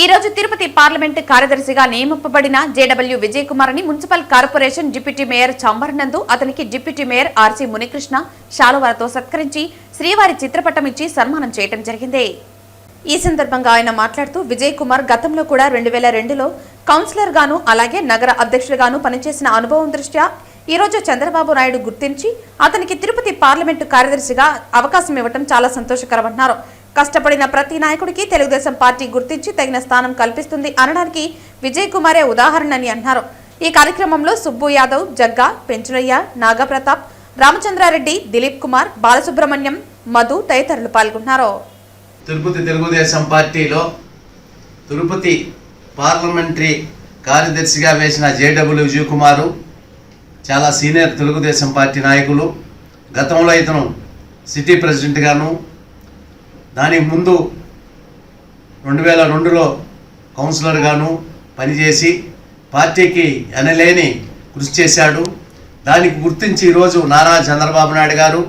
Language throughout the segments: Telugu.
ఈ రోజు తిరుపతి పార్లమెంట్ కార్యదర్శిగా నియమింపబడిన జేడబ్ల్యూ విజయ్ కుమార్ ని మున్సిపల్ కార్పొరేషన్ డిప్యూటీ మేయర్ చాంబర్నందు అతనికి డిప్యూటీ మేయర్ ఆర్సీ మునికృష్ణ శాలువాలతో సత్కరించి శ్రీవారి చిత్రపటం ఇచ్చి సన్మానం చేయడం జరిగింది. ఈ సందర్భంగా ఆయన మాట్లాడుతూ విజయ్ కుమార్ గతంలో కూడా 2002లో కౌన్సిలర్ గాను అలాగే నగర అధ్యక్షుడిగాను పనిచేసిన అనుభవం దృష్ట్యా ఈ రోజు చంద్రబాబు నాయుడు గుర్తించి అతనికి తిరుపతి పార్లమెంటు కార్యదర్శిగా అవకాశం ఇవ్వడం చాలా సంతోషకరమన్నారు. కష్టపడిన ప్రతి నాయకుడికి తెలుగుదేశం పార్టీ గుర్తించి తగిన స్థానం కల్పిస్తుంది అనడానికి విజయ్ కుమారే ఉదాహరణని అన్నారు. ఈ కార్యక్రమంలో సుబ్బు యాదవ్, జగ్గా, పెంచులయ్య, నాగప్రతాప్, రామచంద్రారెడ్డి, దిలీప్ కుమార్, బాలసుబ్రహ్మణ్యం, మధు తదితరులు పాల్గొన్నారు. తిరుపతి తెలుగుదేశం పార్టీలో తిరుపతి పార్లమెంటరీ కార్యదర్శిగా వేసిన జేడబ్ల్యూ విజయ్ కుమారు చాలా సీనియర్ తెలుగుదేశం పార్టీ నాయకులు. గతంలో ఇతను సిటీ ప్రెసిడెంట్ గాను, దానికి ముందు 2002లో కౌన్సిలర్ గాను పనిచేసి పార్టీకి ఎనలేని కృషి చేశాడు. దానికి గుర్తించి ఈరోజు నారా చంద్రబాబు నాయుడు గారు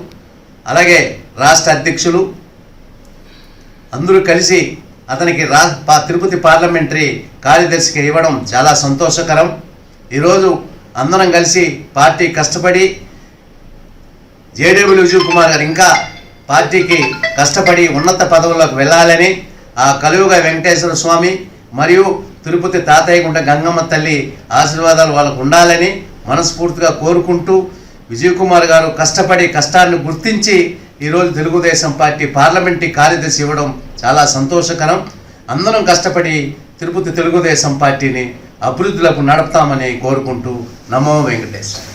అలాగే రాష్ట్ర అధ్యక్షులు అందరూ కలిసి అతనికి తిరుపతి పార్లమెంటరీ కార్యదర్శిగా ఇవ్వడం చాలా సంతోషకరం. ఈరోజు అందరం కలిసి పార్టీ కష్టపడి జేడబ్ల్యూ విజయ్ కుమార్ గారు ఇంకా పార్టీకి కష్టపడి ఉన్నత పదవుల్లోకి వెళ్ళాలని ఆ కలియుగ వెంకటేశ్వర స్వామి మరియు తిరుపతి తాతయ్యగుంట గంగమ్మ తల్లి ఆశీర్వాదాలు వాళ్ళకు ఉండాలని మనస్ఫూర్తిగా కోరుకుంటూ విజయ్ కుమార్ గారు కష్టపడి కష్టాన్ని గుర్తించి ఈరోజు తెలుగుదేశం పార్టీ పార్లమెంటరీ కార్యదర్శి ఇవ్వడం చాలా సంతోషకరం. అందరం కష్టపడి తిరుపతి తెలుగుదేశం పార్టీని అభివృద్ధిలోకి నడుపుతామని కోరుకుంటూ నమో వెంకటేశ్వర.